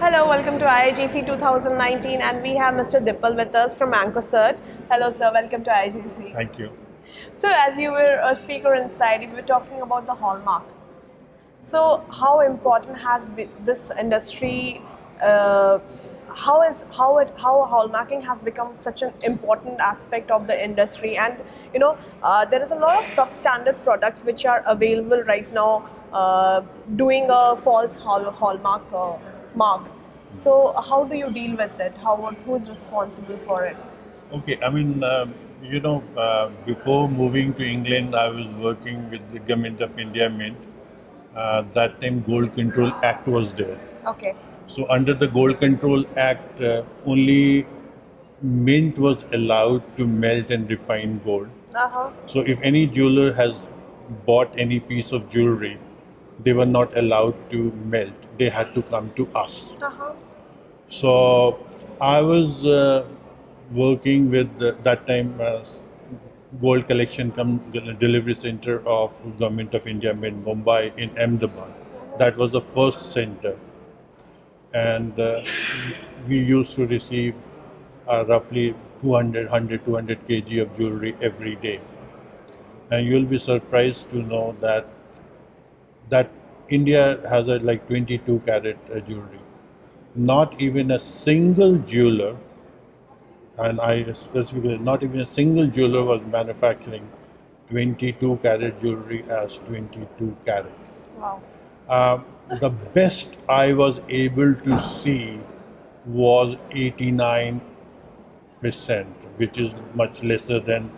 Hello, welcome to IIGC 2019 and we have Mr. Dippal with us from AnchorCert. Hello sir, welcome to IIGC. Thank you. So as you were a speaker inside, you were talking about the hallmark. So how important has been this industry, how hallmarking has become such an important aspect of the industry, and there is a lot of substandard products which are available right now doing a false hallmark mark. So how do you deal with it? Who is responsible for it? Okay, before moving to England, I was working with the Government of India Mint. That time, Gold Control Act was there. Okay. So, under the Gold Control Act, only Mint was allowed to melt and refine gold. Uh-huh. So, if any jeweler has bought any piece of jewelry, they were not allowed to melt. They had to come to us. Uh-huh. So I was working with that time gold collection delivery center of Government of India in Mumbai in Ahmedabad. That was the first center, and we used to receive roughly 200 kg of jewelry every day. And you'll be surprised to know that India has a like 22 carat jewelry. Not even a single jeweler, and I specifically, not even a single jeweler was manufacturing 22 carat jewelry as 22 carat. Wow. The best I was able to see was 89%, which is much lesser than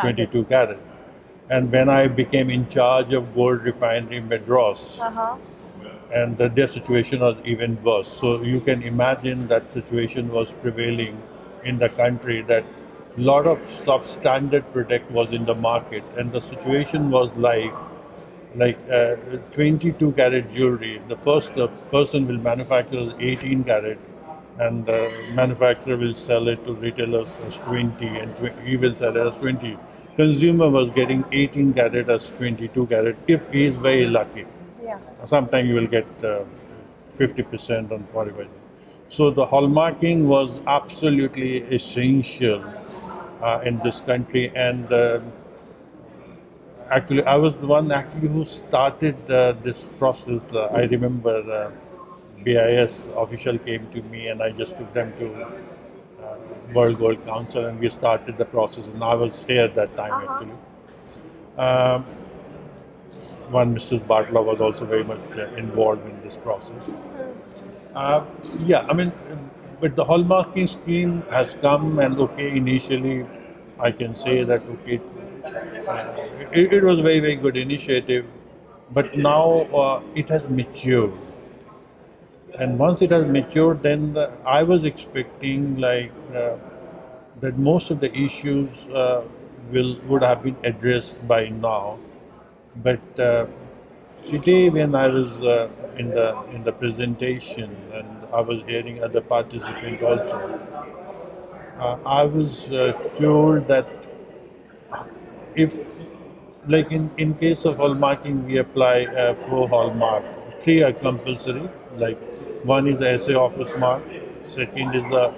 22 carat. And when I became in charge of gold refinery Madras, Uh-huh. and their situation was even worse. So you can imagine that situation was prevailing in the country, that a lot of substandard product was in the market, and the situation was like 22 carat jewelry. The first person will manufacture 18 carat, and the manufacturer will sell it to retailers as 20, and he will sell it as 20. Consumer was getting 18 carat as 22 carat if he is very lucky. Yeah. Sometimes you will get 50% on 45. So the hallmarking was absolutely essential in this country, and actually I was the one actually who started this process. I remember BIS official came to me, and I just took them to World Gold Council, and we started the process. And I was here at that time actually. One Mrs. Bartla was also very much involved in this process. But the hallmarking scheme has come, and okay, initially I can say that okay, it was a very, very good initiative, but now it has matured. And once it has matured, then I was expecting that most of the issues would have been addressed by now. But today, when I was in the presentation, and I was hearing other participants also, I was told that if, like in case of hallmarking, we apply 4 hallmark. 3 are compulsory. Like one is the SA office mark. Second is the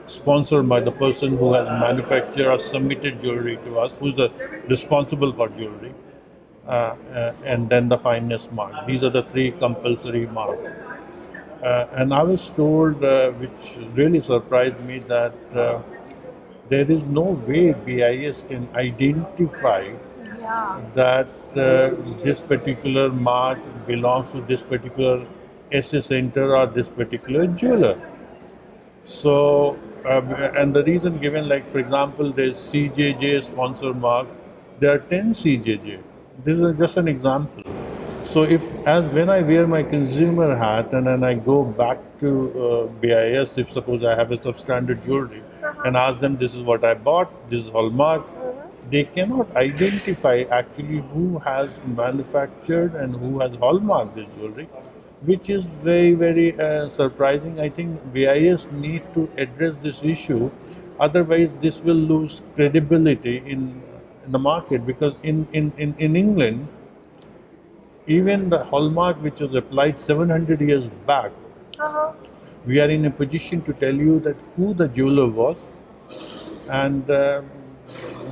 sponsored by the person who has manufactured or submitted jewelry to us, who's responsible for jewelry. And then the fineness mark. These are the 3 compulsory marks. And I was told, which really surprised me, that there is no way BIS can identify that this particular mark belongs to this particular SA center or this particular jeweler. So, and the reason given, like for example, there's CJJ sponsor mark, there are 10 CJJ. This is just an example. So when I wear my consumer hat and then I go back to BIS, if suppose I have a substandard jewelry and ask them, this is what I bought, this is hallmark, they cannot identify actually who has manufactured and who has hallmarked this jewelry, which is very, very surprising. I think BIS need to address this issue, otherwise this will lose credibility in the market, because in England, even the hallmark which was applied 700 years back, Uh-huh. we are in a position to tell you that who the jeweler was and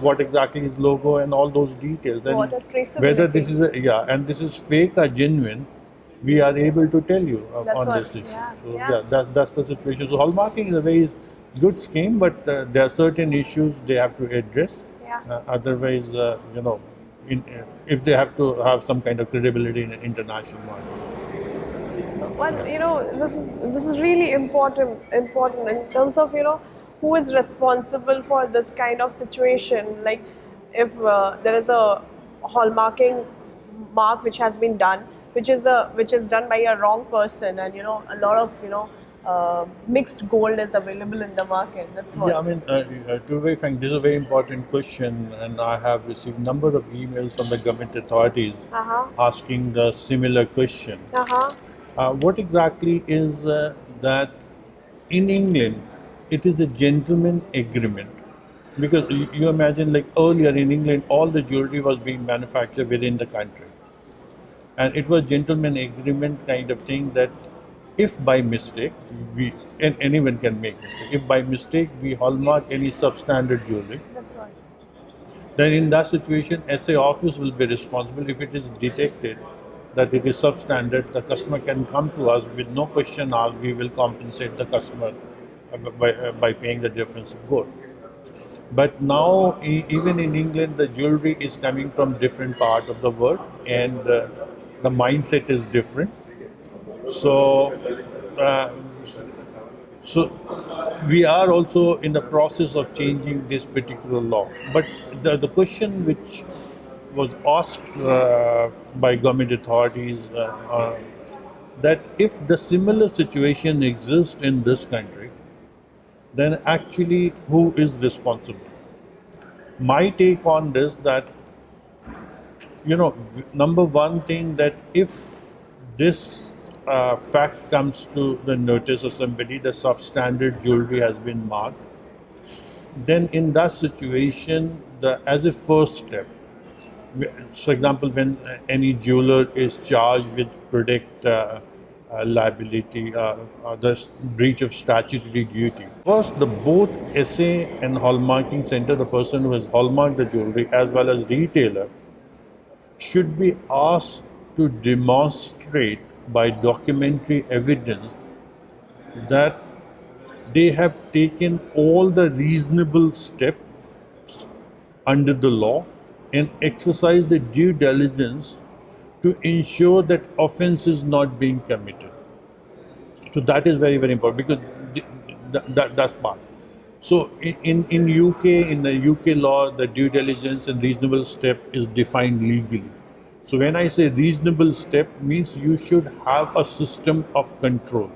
what exactly his logo and all those details, What and a whether this traceability. is and this is fake or genuine, we are able to tell you That's on what, this issue. yeah, So yeah. that's the situation. So hallmarking is a very good scheme, but there are certain issues they have to address. Yeah. Otherwise, if they have to have some kind of credibility in an international market. Well, this is really important in terms of who is responsible for this kind of situation. Like, if there is a hallmarking mark which has been done, which is done by a wrong person, and a lot of mixed gold is available in the market. That's what. Yeah, I mean, to be very frank, this is a very important question, and I have received number of emails from the government authorities Uh-huh. asking the similar question. Uh-huh. What exactly is that in England, it is a gentleman agreement. Because you imagine, like earlier in England, all the jewelry was being manufactured within the country. And it was gentleman agreement kind of thing that if by mistake, and anyone can make mistake, if by mistake we hallmark any substandard jewelry, That's what. then in that situation, SA office will be responsible. If it is detected that it is substandard, the customer can come to us with no question asked. We will compensate the customer by paying the difference of gold. But now, even in England, the jewelry is coming from different part of the world, and the mindset is different. So, uh, so we are also in the process of changing this particular law. But the question which was asked by government authorities that if the similar situation exists in this country, then actually who is responsible? My take on this that number one thing that if this fact comes to the notice of somebody, the substandard jewelry has been marked, then in that situation, as a first step, for example, when any jeweler is charged with product liability, the breach of statutory duty. First, the both SA and hallmarking center, the person who has hallmarked the jewelry as well as retailer, should be asked to demonstrate by documentary evidence that they have taken all the reasonable steps under the law and exercise the due diligence to ensure that offense is not being committed. So that is very, very important because that's part. So in UK, in the UK law, the due diligence and reasonable step is defined legally. So when I say reasonable step means you should have a system of control.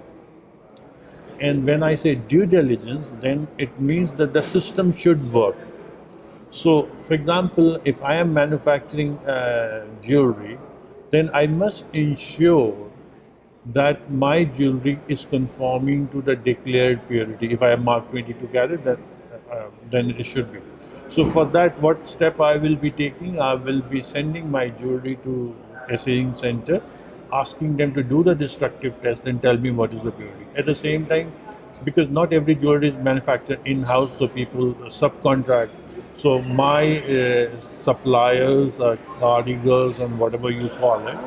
And when I say due diligence, then it means that the system should work. So, for example, if I am manufacturing jewelry, then I must ensure that my jewelry is conforming to the declared purity. If I have marked 22 carat, then it should be. So for that, what step I will be taking? I will be sending my jewelry to assaying center, asking them to do the destructive test and tell me what is the purity. At the same time, because not every jewelry is manufactured in-house, so people subcontract. So my suppliers, cardigans and whatever you call it,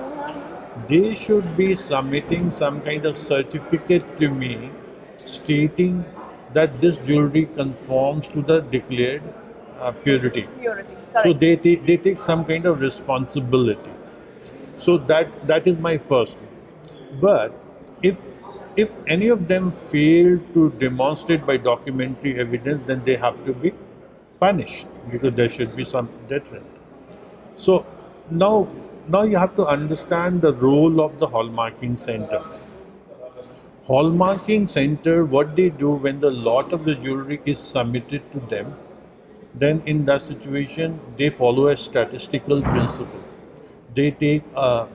they should be submitting some kind of certificate to me stating that this jewelry conforms to the declared purity. Purity. So Correct. they take some kind of responsibility. So that is my first. But if any of them fail to demonstrate by documentary evidence, then they have to be punished because there should be some deterrent. So now you have to understand the role of the hallmarking center. Hallmarking center, what they do when the lot of the jewelry is submitted to them, then in that situation they follow a statistical principle. They take a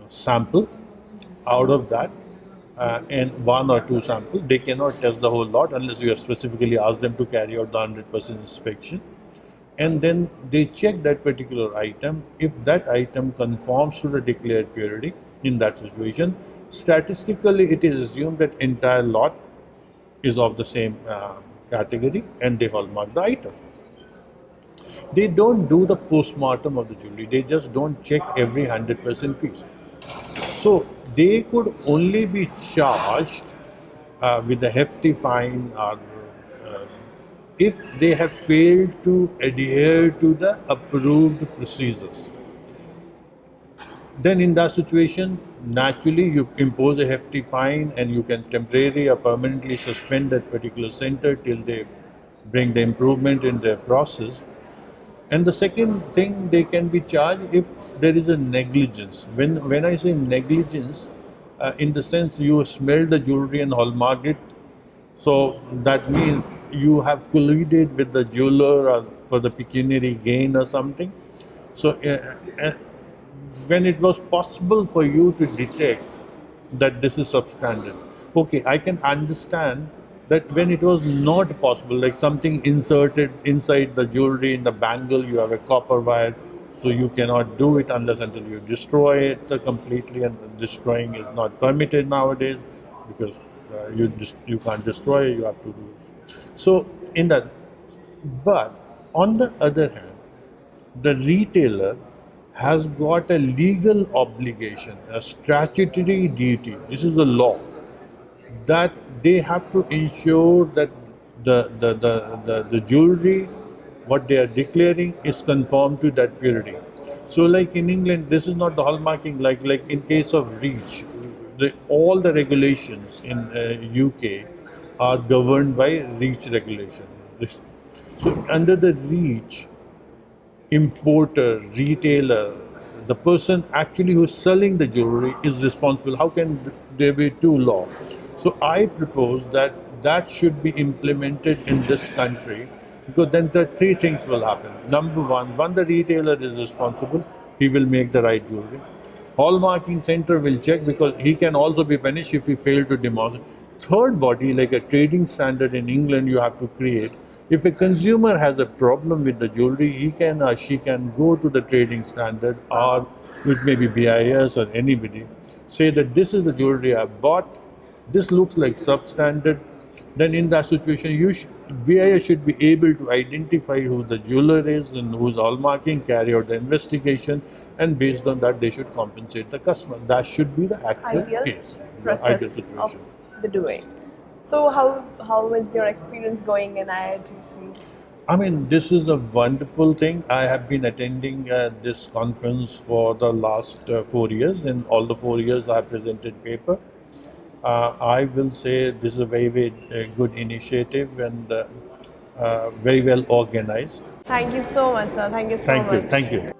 sample out of that and one or two samples. They cannot test the whole lot unless you have specifically asked them to carry out the 100% inspection. and then they check that particular item. If that item conforms to the declared purity, in that situation, statistically it is assumed that entire lot is of the same category, and they hallmark the item. They don't do the post-mortem of the jewelry. They just don't check every 100% piece. So they could only be charged with a hefty fine or if they have failed to adhere to the approved procedures. Then in that situation, naturally you impose a hefty fine and you can temporarily or permanently suspend that particular center till they bring the improvement in their process. And the second thing, they can be charged if there is a negligence. When I say negligence, in the sense you smell the jewelry and hallmark it, so that means you have colluded with the jeweler or for the pecuniary gain or something. So when it was possible for you to detect that this is substandard, okay, I can understand that when it was not possible, like something inserted inside the jewelry in the bangle, you have a copper wire, so you cannot do it unless until you destroy it completely, and destroying is not permitted nowadays because you can't destroy it, you have to do it. So in that, but on the other hand, the retailer has got a legal obligation, a statutory duty. This is the law that they have to ensure that the jewelry, what they are declaring, is conformed to that purity. So, like in England, this is not the hallmarking. Like in case of REACH, all the regulations in UK are governed by REACH regulation. So, under the REACH, importer, retailer, the person actually who's selling the jewelry is responsible. How can there be two laws? So I propose that that should be implemented in this country, because then the three things will happen. Number one, the retailer is responsible. He will make the right jewelry. Hallmarking center will check because he can also be punished if he failed to demonstrate. Third body, like a trading standard in England, you have to create. If a consumer has a problem with the jewelry, he can or she can go to the trading standard or which may be BIS or anybody, say that this is the jewelry I bought, this looks like substandard. Then in that situation, BIS should be able to identify who the jeweler is and who's hallmarking, carry out the investigation, and based on that, they should compensate the customer. That should be the actual Ideal case, the ideal process of situation. the doing. So how is your experience going in IIGC? I mean, this is a wonderful thing. I have been attending this conference for the last 4 years, and all the 4 years I have presented paper. I will say this is a very good initiative and very well organized. Thank you so much, sir. Thank you so Thank you. much. Thank you.